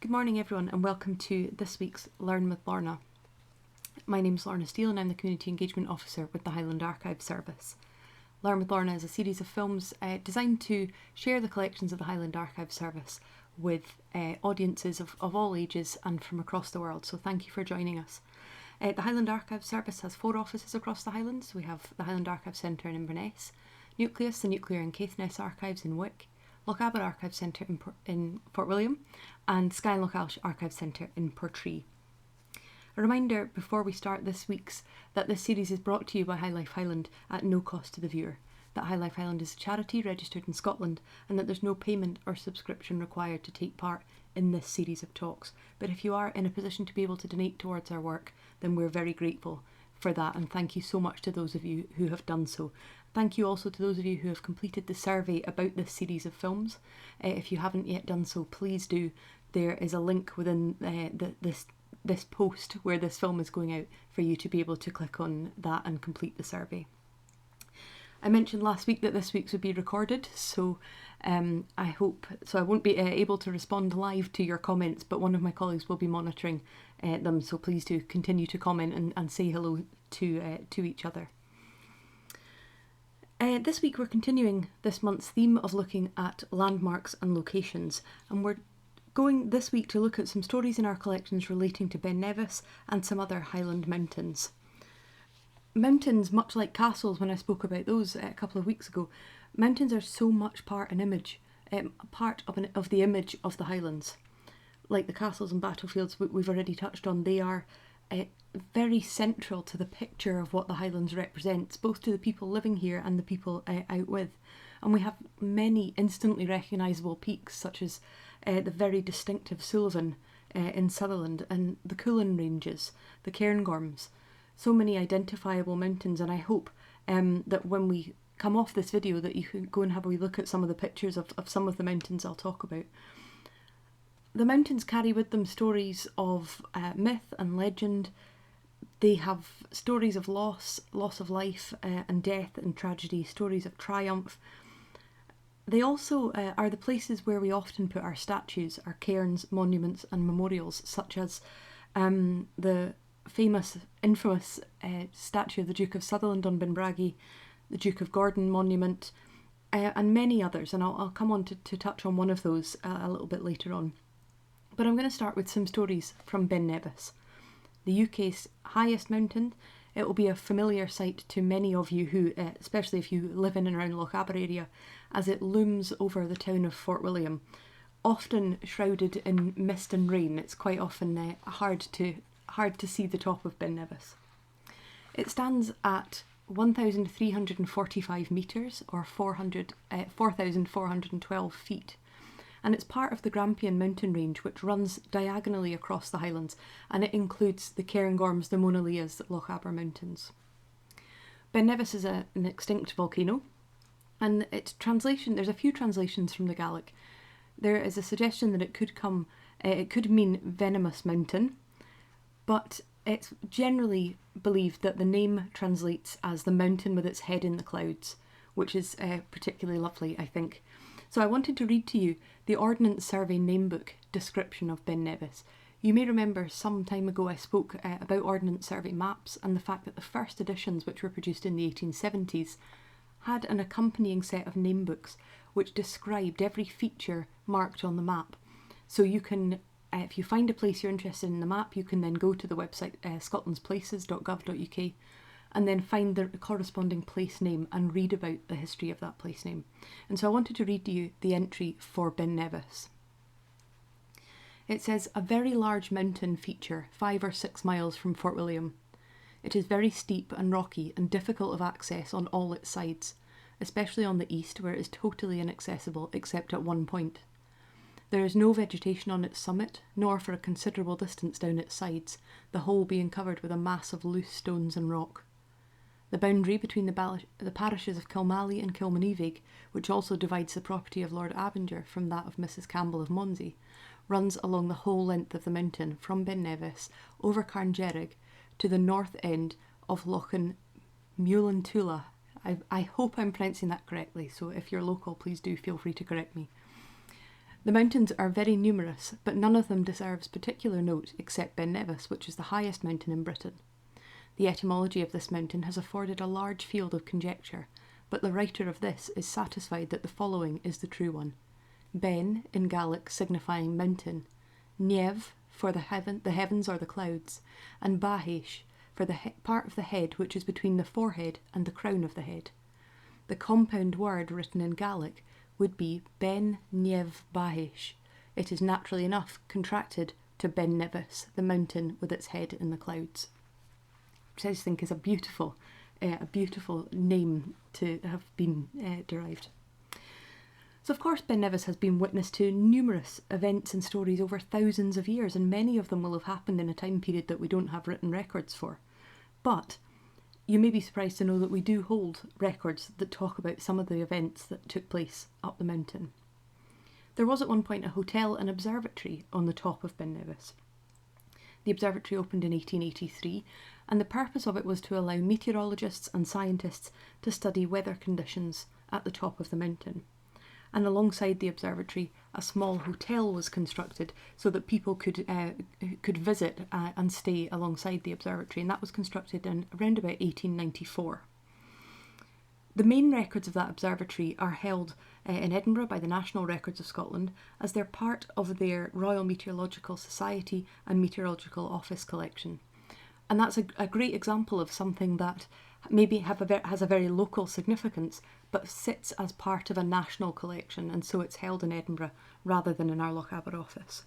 Good morning everyone and welcome to this week's Learn with Lorna. My name's Lorna Steele and I'm the Community Engagement Officer with the Highland Archives Service. Learn with Lorna is a series of films designed to share the collections of the Highland Archives Service with audiences of all ages and from across the world, so thank you for joining us. The Highland Archives Service has 4 offices across the Highlands. We have the Highland Archives Centre in Inverness, Nucleus, the Nuclear and Caithness Archives in Wick, Lochaber Archives Centre in Fort William, and Skye and Lochaber Archives Centre in Portree. A reminder before we start this week's that this series is brought to you by High Life Highland at no cost to the viewer, that High Life Highland is a charity registered in Scotland and that there's no payment or subscription required to take part in this series of talks. But if you are in a position to be able to donate towards our work, then we're very grateful for that, and thank you so much to those of you who have done so. Thank you also to those of you who have completed the survey about this series of films. If you haven't yet done so, please do. There is a link within this post where this film is going out for you to be able to click on that and complete the survey. I mentioned last week that this week's would be recorded, so I won't be able to respond live to your comments, but one of my colleagues will be monitoring them, so please do continue to comment and say hello to each other. This week we're continuing this month's theme of looking at landmarks and locations, and we're going this week to look at some stories in our collections relating to Ben Nevis and some other Highland mountains. Mountains, much like castles when I spoke about those a couple of weeks ago, mountains are so much part of the image of the Highlands. Like the castles and battlefields we've already touched on, they are very central to the picture of what the Highlands represents, both to the people living here and the people out with. And we have many instantly recognisable peaks, such as the very distinctive Sullivan in Sutherland and the Cuillin Ranges, the Cairngorms. So many identifiable mountains, and I hope that when we come off this video that you can go and have a wee look at some of the pictures of some of the mountains I'll talk about. The mountains carry with them stories of myth and legend. They have stories of loss of life and death and tragedy, stories of triumph. They also are the places where we often put our statues, our cairns, monuments and memorials, such as the infamous statue of the Duke of Sutherland on Binbraggie, the Duke of Gordon monument, and many others, and I'll come on to touch on one of those a little bit later on. But I'm going to start with some stories from Ben Nevis, the UK's highest mountain. It will be a familiar sight to many of you who, especially if you live in and around Lochaber area, as it looms over the town of Fort William, often shrouded in mist and rain. It's quite often hard to see the top of Ben Nevis. It stands at 1,345 metres or 4,412 feet, and it's part of the Grampian mountain range, which runs diagonally across the Highlands, and it includes the Cairngorms, the Mona Leas, the Lochaber Mountains. Ben Nevis is an extinct volcano, and its translation, there's a few translations from the Gaelic. There is a suggestion that it could mean venomous mountain, but it's generally believed that the name translates as the mountain with its head in the clouds, which is particularly lovely, I think. So I wanted to read to you the Ordnance Survey Namebook description of Ben Nevis. You may remember some time ago I spoke about Ordnance Survey maps and the fact that the first editions, which were produced in the 1870s, had an accompanying set of namebooks which described every feature marked on the map. So you can, if you find a place you're interested in the map, you can then go to the website scotlandsplaces.gov.uk and then find the corresponding place name and read about the history of that place name. And so I wanted to read to you the entry for Ben Nevis. It says, a very large mountain feature 5 or 6 miles from Fort William. It is very steep and rocky and difficult of access on all its sides, especially on the east where it is totally inaccessible except at one point. There is no vegetation on its summit, nor for a considerable distance down its sides, the whole being covered with a mass of loose stones and rock. The boundary between the parishes of Kilmally and Kilmanevig, which also divides the property of Lord Abinger from that of Mrs. Campbell of Monsey, runs along the whole length of the mountain from Ben Nevis over Carngerrig to the north end of Lochan Mullantula. I hope I'm pronouncing that correctly, so if you're local, please do feel free to correct me. The mountains are very numerous, but none of them deserves particular note except Ben Nevis, which is the highest mountain in Britain. The etymology of this mountain has afforded a large field of conjecture, but the writer of this is satisfied that the following is the true one. Ben, in Gaelic signifying mountain, Niev, for the heavens or the clouds, and Bahish, for the part of the head which is between the forehead and the crown of the head. The compound word written in Gaelic would be Ben Niev Bahish. It is naturally enough contracted to Ben Nevis, the mountain with its head in the clouds, which I just think is a beautiful name to have been derived. So of course Ben Nevis has been witness to numerous events and stories over thousands of years, and many of them will have happened in a time period that we don't have written records for. But you may be surprised to know that we do hold records that talk about some of the events that took place up the mountain. There was at one point a hotel and observatory on the top of Ben Nevis. The observatory opened in 1883, and the purpose of it was to allow meteorologists and scientists to study weather conditions at the top of the mountain. And alongside the observatory, a small hotel was constructed so that people could visit and stay alongside the observatory, and that was constructed in around about 1894. The main records of that observatory are held in Edinburgh by the National Records of Scotland, as they're part of their Royal Meteorological Society and Meteorological Office collection. And that's a great example of something that maybe has a very local significance, but sits as part of a national collection, and so it's held in Edinburgh rather than in our Lochaber office.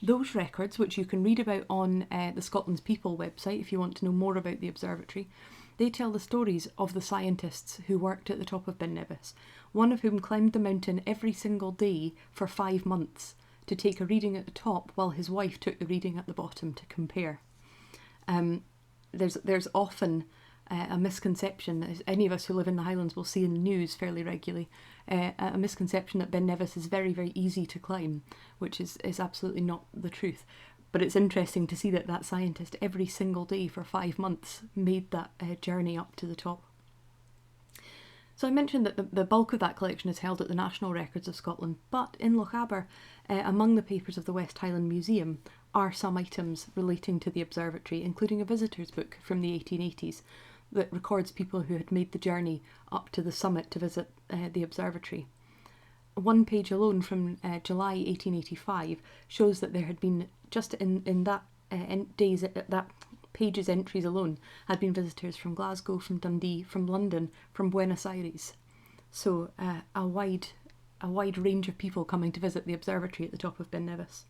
Those records, which you can read about on the Scotland's People website if you want to know more about the observatory, they tell the stories of the scientists who worked at the top of Ben Nevis, one of whom climbed the mountain every single day for 5 months to take a reading at the top while his wife took the reading at the bottom to compare. There's often a misconception, as any of us who live in the Highlands will see in the news fairly regularly, a misconception that Ben Nevis is very, very easy to climb, which is absolutely not the truth. But it's interesting to see that scientist every single day for 5 months made that journey up to the top. So I mentioned that the bulk of that collection is held at the National Records of Scotland, but in Lochaber, among the papers of the West Highland Museum, are some items relating to the observatory, including a visitor's book from the 1880s that records people who had made the journey up to the summit to visit the observatory. One page alone from July 1885 shows that there had been, just in that that page's entries alone, had been visitors from Glasgow, from Dundee, from London, from Buenos Aires. So a wide range of people coming to visit the observatory at the top of Ben Nevis.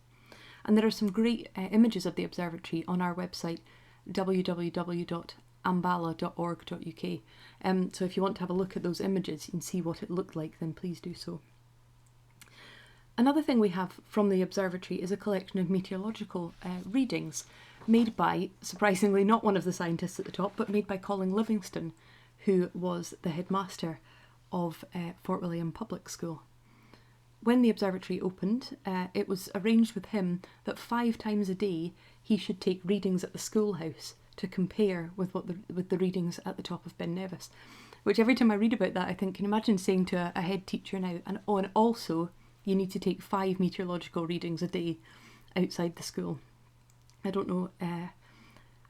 And there are some great images of the observatory on our website, www.ambala.org.uk. So if you want to have a look at those images and see what it looked like, then please do so. Another thing we have from the observatory is a collection of meteorological readings made by, surprisingly, not one of the scientists at the top, but made by Colin Livingston, who was the headmaster of Fort William Public School. When the observatory opened, it was arranged with him that 5 times a day he should take readings at the schoolhouse to compare with the readings at the top of Ben Nevis. Which every time I read about that, I think, can you imagine saying to a head teacher now, and also you need to take 5 meteorological readings a day outside the school. I don't know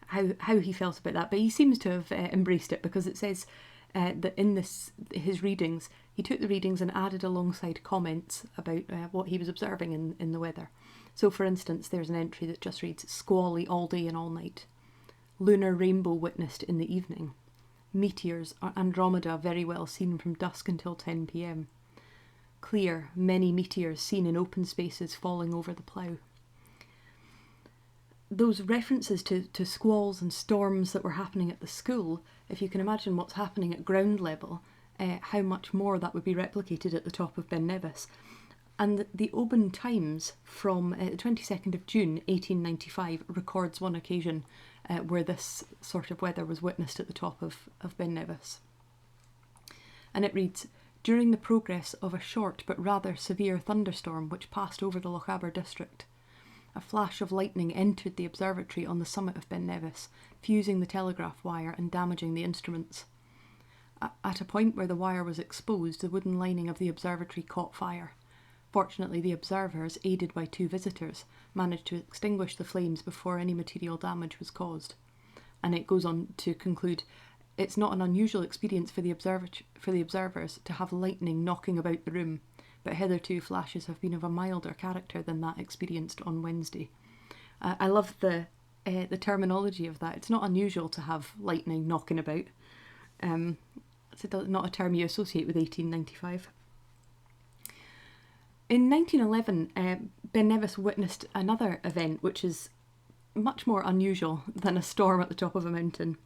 how he felt about that, but he seems to have embraced it, because it says that in his readings, he took the readings and added alongside comments about what he was observing in the weather. So for instance, there's an entry that just reads, "Squally all day and all night. Lunar rainbow witnessed in the evening. Meteors or Andromeda very well seen from dusk until 10 p.m. Clear, many meteors seen in open spaces falling over the plough." Those references to squalls and storms that were happening at the school, if you can imagine what's happening at ground level, how much more that would be replicated at the top of Ben Nevis. And the Oban Times from the 22nd of June 1895 records one occasion where this sort of weather was witnessed at the top of Ben Nevis. And it reads, "During the progress of a short but rather severe thunderstorm which passed over the Lochaber district, a flash of lightning entered the observatory on the summit of Ben Nevis, fusing the telegraph wire and damaging the instruments. At a point where the wire was exposed, the wooden lining of the observatory caught fire. Fortunately, the observers, aided by 2 visitors, managed to extinguish the flames before any material damage was caused. And it goes on to conclude, it's not an unusual experience for the observers to have lightning knocking about the room, but hitherto flashes have been of a milder character than that experienced on Wednesday. I love the terminology of that. It's not unusual to have lightning knocking about. It's not a term you associate with 1895. In 1911, Ben Nevis witnessed another event which is much more unusual than a storm at the top of a mountain.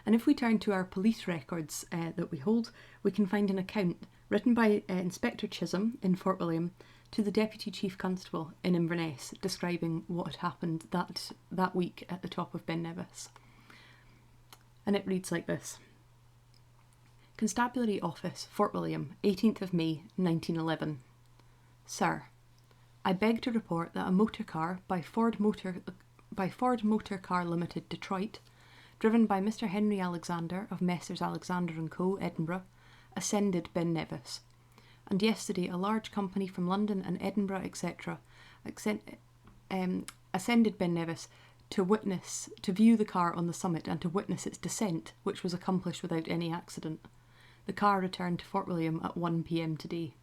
And if we turn to our police records that we hold, we can find an account written by Inspector Chisholm in Fort William to the Deputy Chief Constable in Inverness, describing what had happened that week at the top of Ben Nevis. And it reads like this. Constabulary Office, Fort William, 18th of May, 1911. Sir, I beg to report that a motor car by Ford Motor Car Limited, Detroit, driven by Mr. Henry Alexander of Messrs. Alexander & Co., Edinburgh, ascended Ben Nevis, and yesterday a large company from London and Edinburgh, etc., ascended Ben Nevis to view the car on the summit and to witness its descent, which was accomplished without any accident. The car returned to Fort William at 1 p.m. today.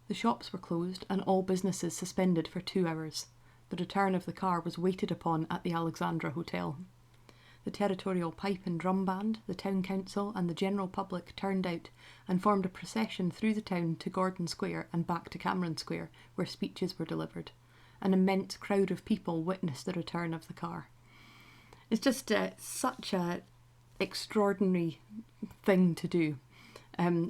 The shops were closed and all businesses suspended for 2 hours. The return of the car was waited upon at the Alexandra Hotel. The Territorial Pipe and Drum Band, the Town Council and the general public turned out and formed a procession through the town to Gordon Square and back to Cameron Square, where speeches were delivered. An immense crowd of people witnessed the return of the car. It's just such an extraordinary thing to do.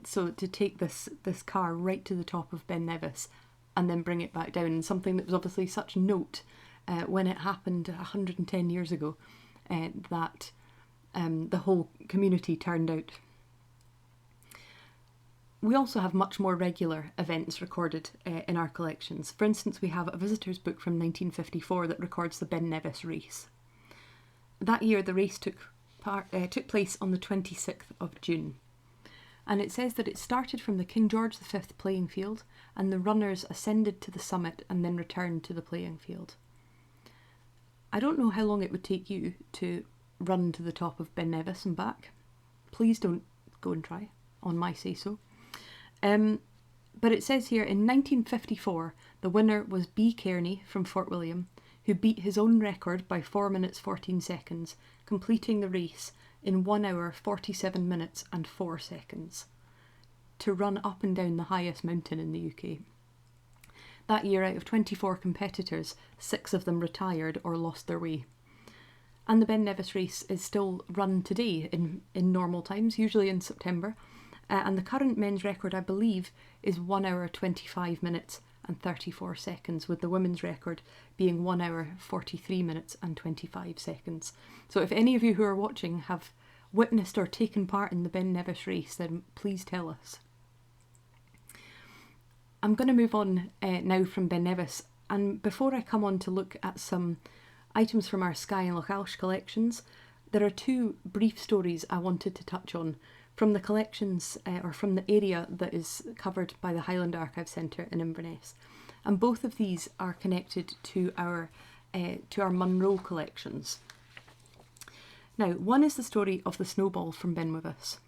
So to take this car right to the top of Ben Nevis and then bring it back down, something that was obviously such note when it happened 110 years ago, that the whole community turned out. We also have much more regular events recorded in our collections. For instance, we have a visitor's book from 1954 that records the Ben Nevis race. That year the race took place on the 26th of June. And it says that it started from the King George V playing field and the runners ascended to the summit and then returned to the playing field. I don't know how long it would take you to run to the top of Ben Nevis and back. Please don't go and try, on my say-so. But it says here, in 1954, the winner was B. Kearney from Fort William, who beat his own record by 4 minutes 14 seconds, completing the race in 1 hour 47 minutes and 4 seconds, to run up and down the highest mountain in the UK. That year, out of 24 competitors, 6 of them retired or lost their way. And the Ben Nevis race is still run today in normal times, usually in September. And the current men's record, I believe, is 1 hour 25 minutes and 34 seconds, with the women's record being 1 hour 43 minutes and 25 seconds. So if any of you who are watching have witnessed or taken part in the Ben Nevis race, then please tell us. I'm going to move on now from Ben Nevis, and before I come on to look at some items from our Skye and Lochalsh collections, there are 2 brief stories I wanted to touch on from the collections or from the area that is covered by the Highland Archive Centre in Inverness. And both of these are connected to our Munro collections. Now, one is the story of the snowball from Benwivis.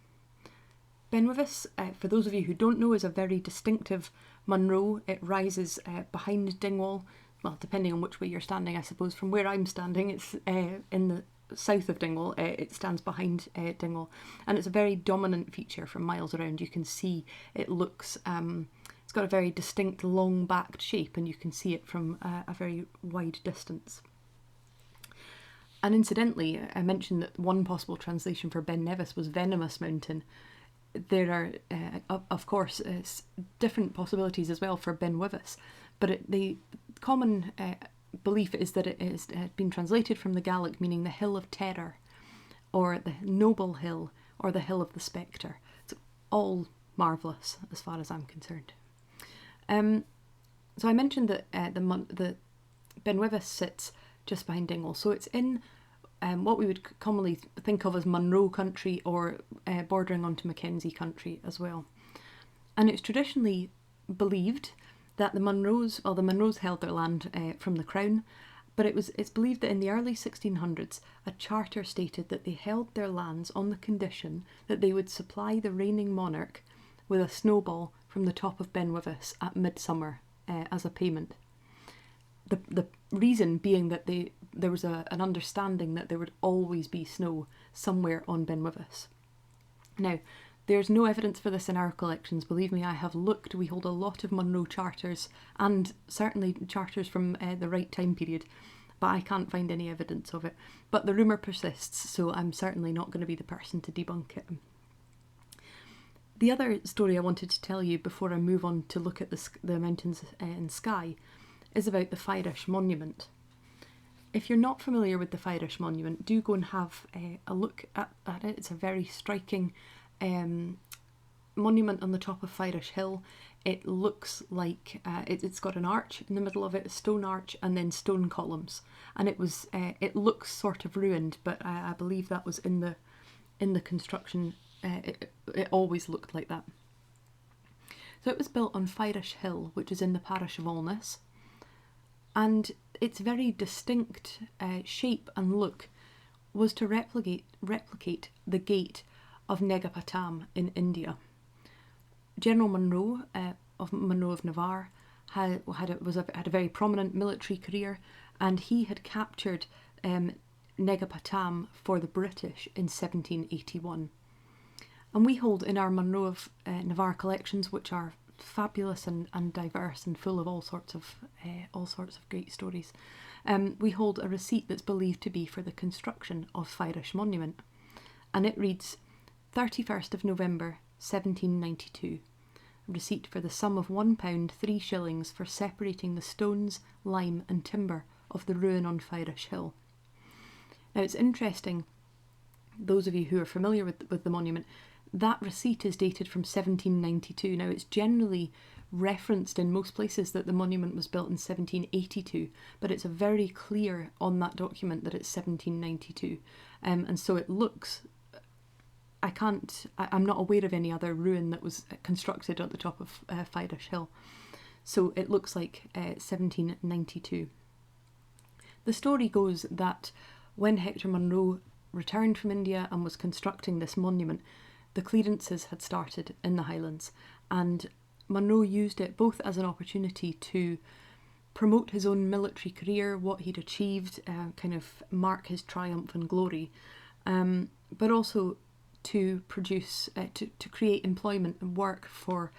Benwivis, for those of you who don't know, is a very distinctive Munro. It rises behind Dingwall, well, depending on which way you're standing, I suppose. From where I'm standing, it's in the south of Dingwall. It stands behind Dingwall, and it's a very dominant feature from miles around. You can see it looks, it's got a very distinct long-backed shape, and you can see it from a very wide distance. And incidentally, I mentioned that one possible translation for Ben Nevis was Venomous Mountain. There are, of course, different possibilities as well for Benwivis, but the common belief is that it has been translated from the Gaelic meaning the Hill of Terror, or the Noble Hill, or the Hill of the Spectre. It's all marvellous as far as I'm concerned. So I mentioned that the Benwivis sits just behind Dingwall, so it's in what we would commonly think of as Munro country, or bordering onto Mackenzie country as well. And it's traditionally believed that the Munros held their land from the Crown, but it's believed that in the early 1600s a charter stated that they held their lands on the condition that they would supply the reigning monarch with a snowball from the top of Ben Nevis at midsummer as a payment. The reason being that there was an understanding that there would always be snow somewhere on Ben Nevis. Now, there's no evidence for this in our collections. Believe me, I have looked. We hold a lot of Munro charters, and certainly charters from the right time period, but I can't find any evidence of it. But the rumour persists, so I'm certainly not going to be the person to debunk it. The other story I wanted to tell you before I move on to look at the mountains and sky is about the Fyrish Monument. If you're not familiar with the Fyrish Monument, do go and have a look at it. It's a very striking monument on the top of Fyrish Hill. It looks like it's got an arch in the middle of it, a stone arch, and then stone columns. And it looks sort of ruined, but I believe that was in the construction. It always looked like that. So it was built on Fyrish Hill, which is in the parish of Alness, and its very distinct shape and look was to replicate the gate of Negapatam in India. General Monro of Navarre had a very prominent military career, and he had captured Negapatam for the British in 1781. And we hold in our Monro of Navarre collections, which are fabulous and diverse and full of all sorts of great stories. We hold a receipt that's believed to be for the construction of Fyrish Monument, and it reads 31st of November 1792. Receipt for the sum of £1 3 shillings for separating the stones, lime and timber of the ruin on Fyrish Hill. Now it's interesting, those of you who are familiar with the monument, that receipt is dated from 1792. Now it's generally referenced in most places that the monument was built in 1782, but it's very clear on that document that it's 1792. And so it looks, I'm not aware of any other ruin that was constructed at the top of Fyrish Hill. So it looks like 1792. The story goes that when Hector Munro returned from India and was constructing this monument, the clearances had started in the Highlands, and Munro used it both as an opportunity to promote his own military career, what he'd achieved, kind of mark his triumph and glory, but also to produce, to create employment and work for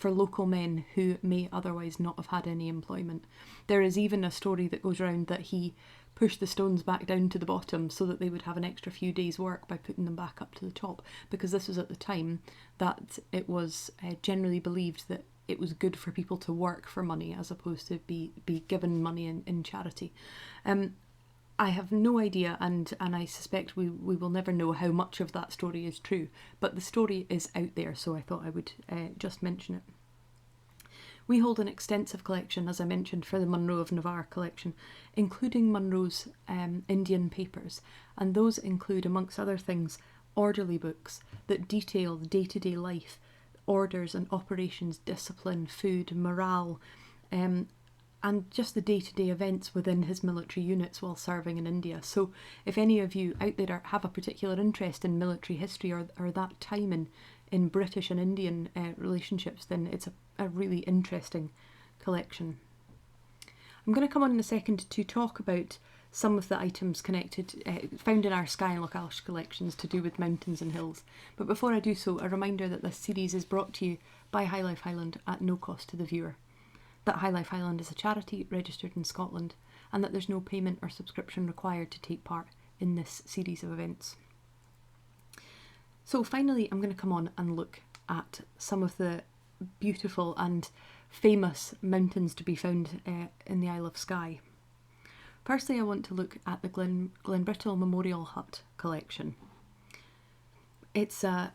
local men who may otherwise not have had any employment. There is even a story that goes around that he pushed the stones back down to the bottom so that they would have an extra few days' work by putting them back up to the top, because this was at the time that it was generally believed that it was good for people to work for money as opposed to be given money in charity. I have no idea, and I suspect we will never know how much of that story is true, but the story is out there, so I thought I would just mention it. We hold an extensive collection, as I mentioned, for the Monro of Navarre collection, including Munro's Indian papers, and those include, amongst other things, orderly books that detail the day-to-day life, orders and operations, discipline, food, morale, and just the day-to-day events within his military units while serving in India. So if any of you out there have a particular interest in military history or that time in British and Indian relationships, then it's a really interesting collection. I'm going to come on in a second to talk about some of the items connected, found in our Skye and Lochash collections to do with mountains and hills. But before I do so, a reminder that this series is brought to you by High Life Highland at no cost to the viewer. That High Life Highland is a charity registered in Scotland, and that there's no payment or subscription required to take part in this series of events. So finally, I'm going to come on and look at some of the beautiful and famous mountains to be found in the Isle of Skye. Firstly, I want to look at the Glenbrittle Memorial Hut collection. It's a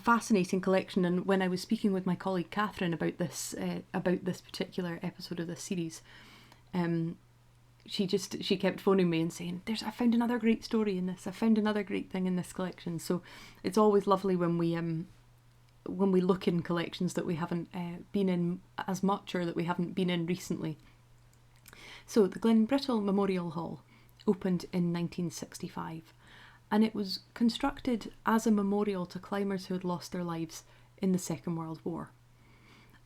fascinating collection, and when I was speaking with my colleague Catherine about this particular episode of this series, she kept phoning me and saying, I found another great story in this, I found another great thing in this collection. So it's always lovely when we when we look in collections that we haven't been in as much or that we haven't been in recently. So the Glenbrittle Memorial Hall opened in 1965, and it was constructed as a memorial to climbers who had lost their lives in the Second World War.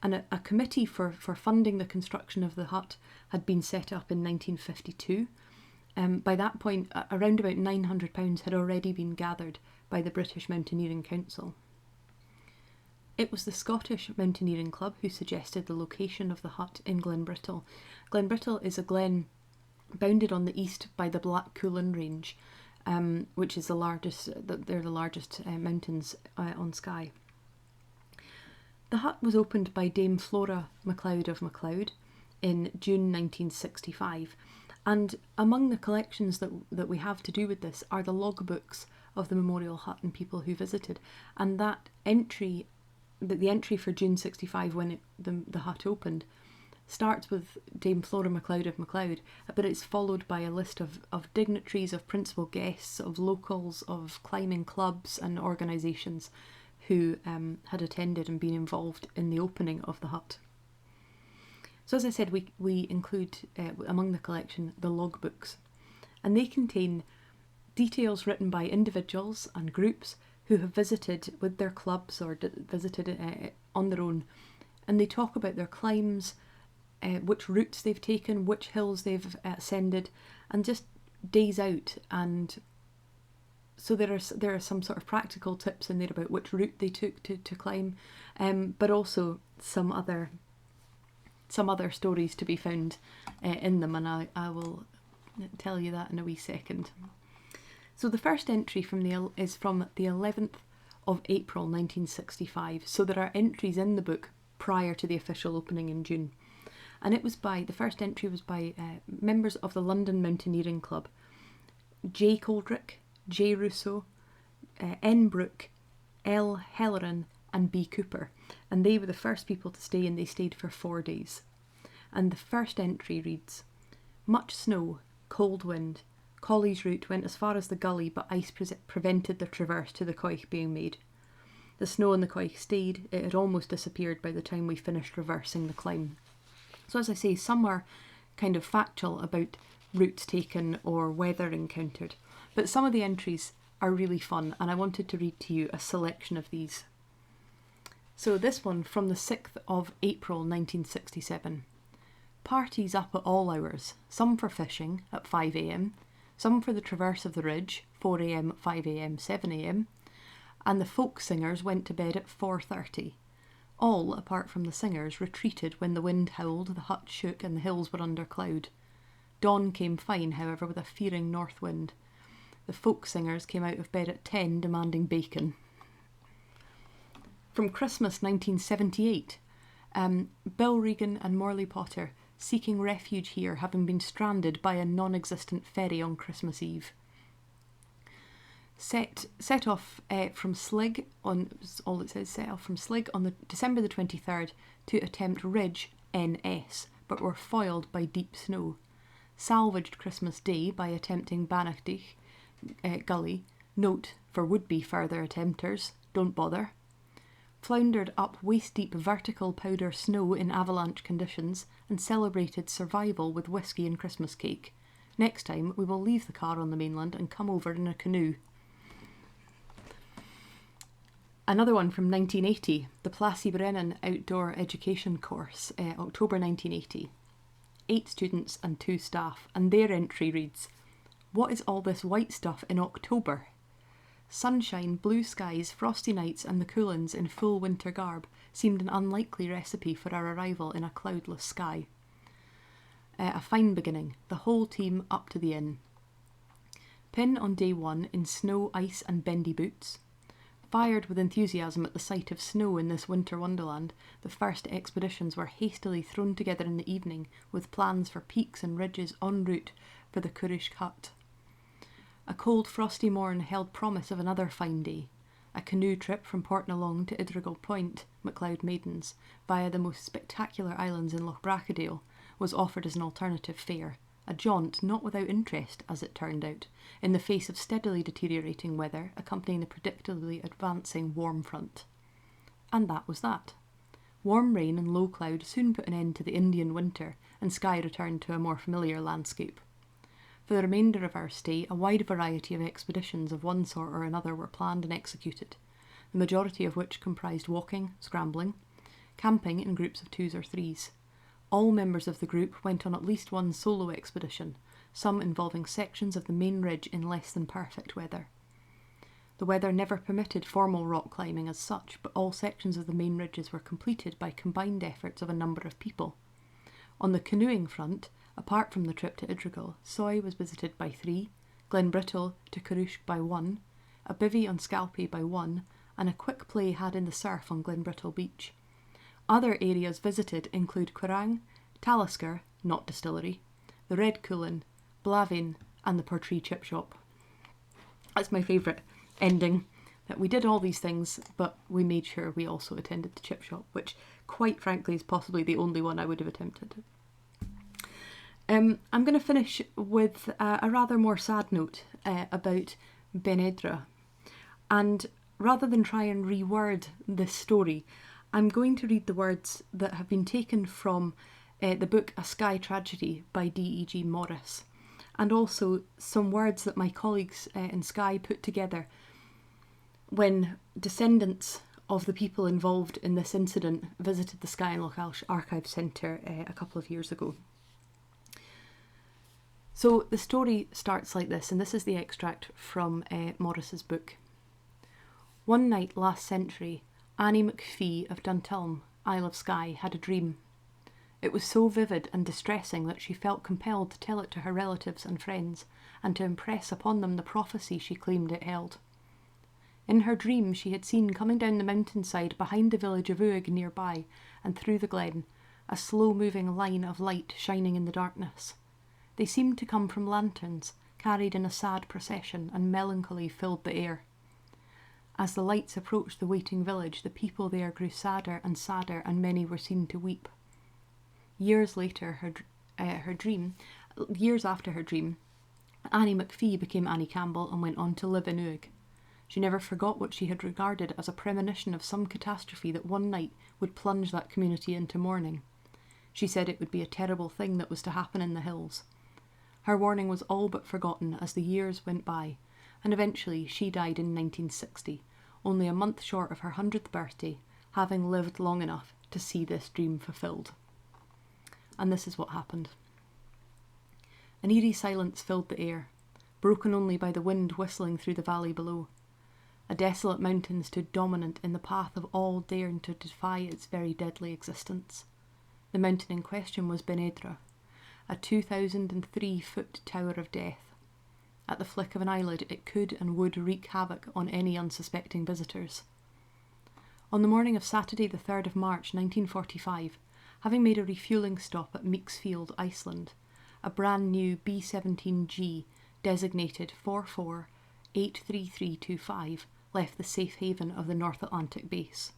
And a committee for funding the construction of the hut had been set up in 1952. By that point, around about £900 had already been gathered by the British Mountaineering Council. It was the Scottish Mountaineering Club who suggested the location of the hut in Glenbrittle. Glenbrittle is a glen bounded on the east by the Black Cuillin Range, which is the largest mountains on Skye. The hut was opened by Dame Flora MacLeod of MacLeod in June 1965, and among the collections that we have to do with this are the logbooks of the memorial hut and people who visited, and that entry, the entry for June 65 when the hut opened, starts with Dame Flora MacLeod of MacLeod, but it's followed by a list of dignitaries, of principal guests, of locals, of climbing clubs and organisations who had attended and been involved in the opening of the hut. So as I said, we include among the collection the logbooks, and they contain details written by individuals and groups who have visited with their clubs or visited on their own, and they talk about their climbs, which routes they've taken, which hills they've ascended, and just days out. And so there are some sort of practical tips in there about which route they took to climb, but also some other stories to be found in them, and I will tell you that in a wee second. So the first entry is from the 11th of April 1965. So there are entries in the book prior to the official opening in June. And the first entry was by members of the London Mountaineering Club: J. Coldrick, J. Russo, N. Brooke, L. Helleran and B. Cooper. And they were the first people to stay, and they stayed for 4 days. And the first entry reads: much snow, cold wind. Colley's route went as far as the gully, but ice prevented the traverse to the Coich being made. The snow on the Coich stayed. It had almost disappeared by the time we finished reversing the climb. So as I say, some are kind of factual about routes taken or weather encountered, but some of the entries are really fun, and I wanted to read to you a selection of these. So this one from the 6th of April 1967. Parties up at all hours, some for fishing at 5 a.m, some for the traverse of the ridge, 4 a.m, 5 a.m, 7 a.m, and the folk singers went to bed at 4:30. All, apart from the singers, retreated when the wind howled, the hut shook, and the hills were under cloud. Dawn came fine, however, with a fearing north wind. The folk singers came out of bed at 10, demanding bacon. From Christmas 1978, Bill Regan and Morley Potter seeking refuge here, having been stranded by a non-existent ferry on Christmas Eve. Set off from Slig on the December the 23rd to attempt Ridge NS, but were foiled by deep snow. Salvaged Christmas Day by attempting Bannachtich Gully. Note for would-be further attempters: don't bother. Floundered up waist-deep vertical powder snow in avalanche conditions and celebrated survival with whiskey and Christmas cake. Next time we will leave the car on the mainland and come over in a canoe. Another one from 1980, the Plassie Brennan Outdoor Education Course, October 1980. 8 students and 2 staff, and their entry reads: what is all this white stuff in October? Sunshine, blue skies, frosty nights, and the Cuillins in full winter garb seemed an unlikely recipe for our arrival in a cloudless sky. A fine beginning, the whole team up to the inn. Pin on day 1 in snow, ice, and bendy boots. Fired with enthusiasm at the sight of snow in this winter wonderland, the first expeditions were hastily thrown together in the evening with plans for peaks and ridges en route for the Curish Hut. A cold frosty morn held promise of another fine day. A canoe trip from Portnalong to Idrigal Point, MacLeod Maidens, via the most spectacular islands in Loch Bracadale, was offered as an alternative fare, a jaunt not without interest, as it turned out, in the face of steadily deteriorating weather accompanying the predictably advancing warm front. And that was that. Warm rain and low cloud soon put an end to the Indian winter, and Skye returned to a more familiar landscape. For the remainder of our stay, a wide variety of expeditions of one sort or another were planned and executed, the majority of which comprised walking, scrambling, camping in groups of 2s or 3s. All members of the group went on at least one solo expedition, some involving sections of the main ridge in less than perfect weather. The weather never permitted formal rock climbing as such, but all sections of the main ridges were completed by combined efforts of a number of people. On the canoeing front, apart from the trip to Idrigal, Soy was visited by 3, Glenbrittle to Carrouch by 1, a bivvy on Scalpay by 1, and a quick play had in the surf on Glenbrittle Beach. Other areas visited include Quirang, Talisker, not distillery, the Red Coolin, Blavin, and the Portree Chip Shop. That's my favourite ending, that we did all these things, but we made sure we also attended the chip shop, which, quite frankly, is possibly the only one I would have attempted. I'm going to finish with a rather more sad note about Benedra. And rather than try and reword this story, I'm going to read the words that have been taken from the book A Skye Tragedy by D.E.G. Morris, and also some words that my colleagues in Skye put together when descendants of the people involved in this incident visited the Skye and Loch Archive Centre a couple of years ago. So the story starts like this, and this is the extract from Morris's book. One night last century, Annie McPhee of Duntulm, Isle of Skye, had a dream. It was so vivid and distressing that she felt compelled to tell it to her relatives and friends, and to impress upon them the prophecy she claimed it held. In her dream she had seen coming down the mountainside behind the village of Uig nearby, and through the glen, a slow-moving line of light shining in the darkness. They seemed to come from lanterns, carried in a sad procession, and melancholy filled the air. As the lights approached the waiting village, the people there grew sadder, and many were seen to weep. Years after her dream, Annie McPhee became Annie Campbell and went on to live in Uig. She never forgot what she had regarded as a premonition of some catastrophe that one night would plunge that community into mourning. She said it would be a terrible thing that was to happen in the hills. Her warning was all but forgotten as the years went by, and eventually she died in 1960, only a month short of her 100th birthday, having lived long enough to see this dream fulfilled. And this is what happened. An eerie silence filled the air, broken only by the wind whistling through the valley below. A desolate mountain stood dominant in the path of all daring to defy its very deadly existence. The mountain in question was Benedra, a 2,003-foot tower of death. At the flick of an eyelid, it could and would wreak havoc on any unsuspecting visitors. On the morning of Saturday the 3rd of March 1945, having made a refuelling stop at Meeksfield, Iceland, a brand new B-17G designated 44-83325 left the safe haven of the North Atlantic base.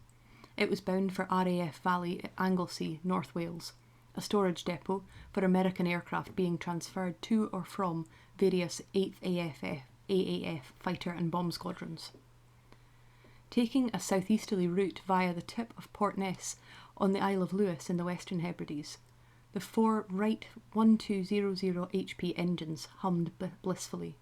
It was bound for RAF Valley, Anglesey, North Wales, a storage depot for American aircraft being transferred to or from various 8th AAF fighter and bomb squadrons. Taking a southeasterly route via the tip of Portness on the Isle of Lewis in the Western Hebrides, the 4 Wright 1200 HP engines hummed blissfully.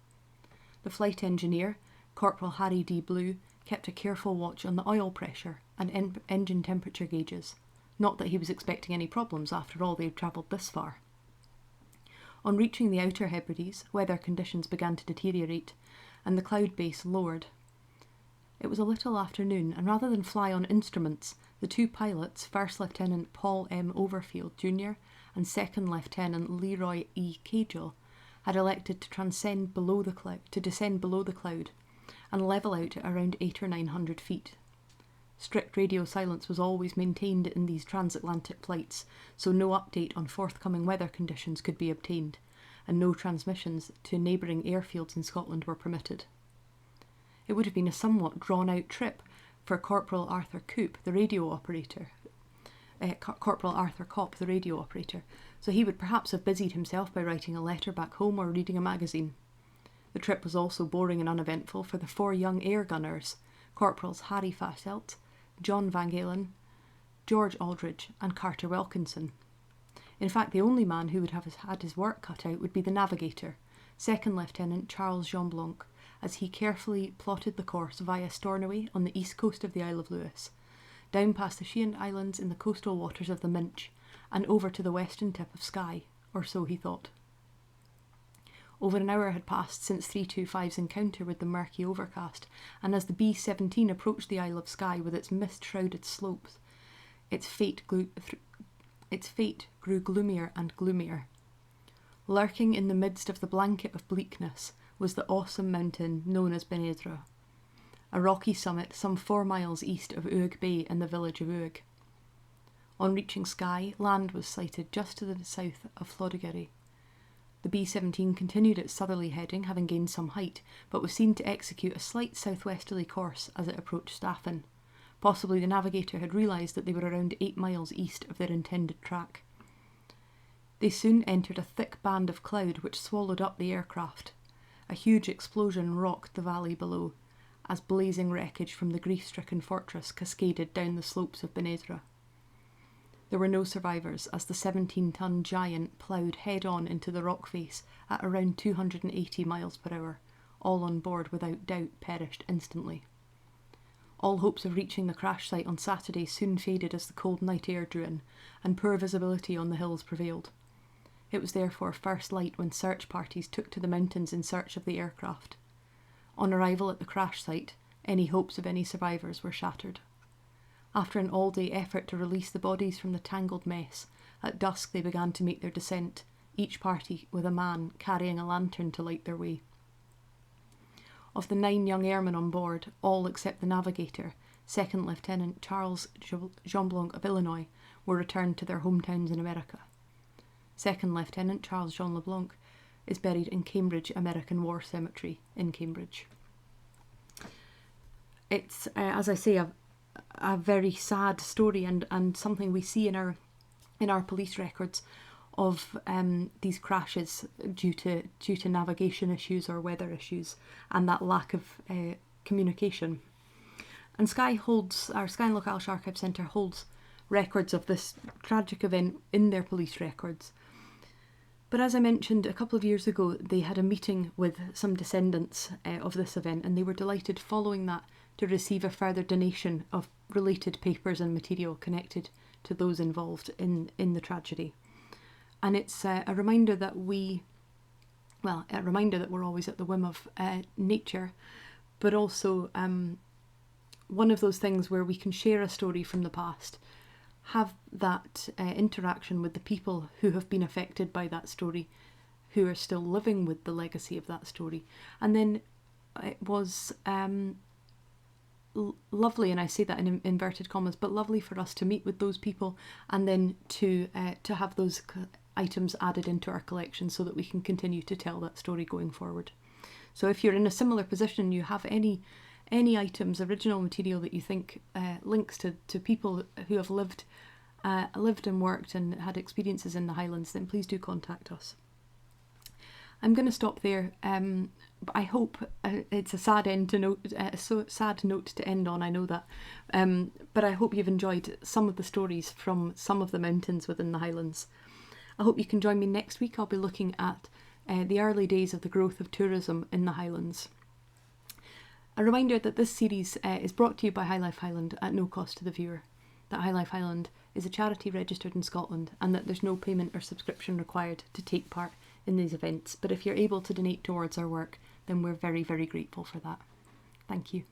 The flight engineer, Corporal Harry D. Blue, kept a careful watch on the oil pressure and engine temperature gauges. Not that he was expecting any problems, after all they had travelled this far. On reaching the Outer Hebrides, weather conditions began to deteriorate, and the cloud base lowered. It was a little after noon, and rather than fly on instruments, the two pilots, First Lieutenant Paul M. Overfield Jr. and Second Lieutenant Leroy E. Cagel, had elected to descend below the cloud and level out at around 800 or 900 feet. Strict radio silence was always maintained in these transatlantic flights, so no update on forthcoming weather conditions could be obtained, and no transmissions to neighbouring airfields in Scotland were permitted. It would have been a somewhat drawn-out trip for Corporal Arthur Copp, the radio operator, so he would perhaps have busied himself by writing a letter back home or reading a magazine. The trip was also boring and uneventful for the 4 young air gunners, Corporals Harry Faselt, John Van Galen, George Aldridge and Carter Wilkinson. In fact, the only man who would have had his work cut out would be the navigator, Second Lieutenant Charles Jean Blanc, as he carefully plotted the course via Stornoway on the east coast of the Isle of Lewis, down past the Sheehan Islands in the coastal waters of the Minch, and over to the western tip of Skye, or so he thought. Over an hour had passed since 325's encounter with the murky overcast, and as the B-17 approached the Isle of Skye with its mist-shrouded slopes, its fate grew gloomier and gloomier. Lurking in the midst of the blanket of bleakness was the awesome mountain known as Ben Ezra, a rocky summit some 4 miles east of Uig Bay and the village of Uig. On reaching Skye, land was sighted just to the south of Floddigary. The B-17 continued its southerly heading, having gained some height, but was seen to execute a slight southwesterly course as it approached Staffin. Possibly the navigator had realised that they were around 8 miles east of their intended track. They soon entered a thick band of cloud which swallowed up the aircraft. A huge explosion rocked the valley below, as blazing wreckage from the grief-stricken fortress cascaded down the slopes of Ben Ezra. There were no survivors, as the 17-ton giant ploughed head-on into the rock face at around 280 miles per hour. All on board, without doubt, perished instantly. All hopes of reaching the crash site on Saturday soon faded as the cold night air drew in, and poor visibility on the hills prevailed. It was therefore first light when search parties took to the mountains in search of the aircraft. On arrival at the crash site, any hopes of any survivors were shattered. After an all-day effort to release the bodies from the tangled mess, at dusk they began to make their descent, each party with a man carrying a lantern to light their way. Of the 9 young airmen on board, all except the navigator, Second Lieutenant Charles Jean Blanc of Illinois, were returned to their hometowns in America. Second Lieutenant Charles Jean LeBlanc is buried in Cambridge American War Cemetery in Cambridge. It's, as I say, a very sad story and something we see in our police records of these crashes due to navigation issues or weather issues and that lack of communication. And Skye and Loch Alsh Archive Centre holds records of this tragic event in their police records. But as I mentioned, a couple of years ago, they had a meeting with some descendants of this event, and they were delighted following that to receive a further donation of related papers and material connected to those involved in the tragedy. And it's a reminder that we're always at the whim of nature, but also one of those things where we can share a story from the past, have that interaction with the people who have been affected by that story, who are still living with the legacy of that story. And then it was lovely, and I say that in inverted commas, but lovely for us to meet with those people and then to have those items added into our collection so that we can continue to tell that story going forward. So if you're in a similar position, you have any items, original material that you think links to people who have lived and worked and had experiences in the Highlands, then please do contact us. I'm going to stop there. I hope it's a sad sad note to end on, I know that. But I hope you've enjoyed some of the stories from some of the mountains within the Highlands. I hope you can join me next week. I'll be looking at the early days of the growth of tourism in the Highlands. A reminder that this series is brought to you by High Life Highland at no cost to the viewer, that High Life Highland is a charity registered in Scotland and that there's no payment or subscription required to take part in these events. But if you're able to donate towards our work, then we're very, very grateful for that. Thank you.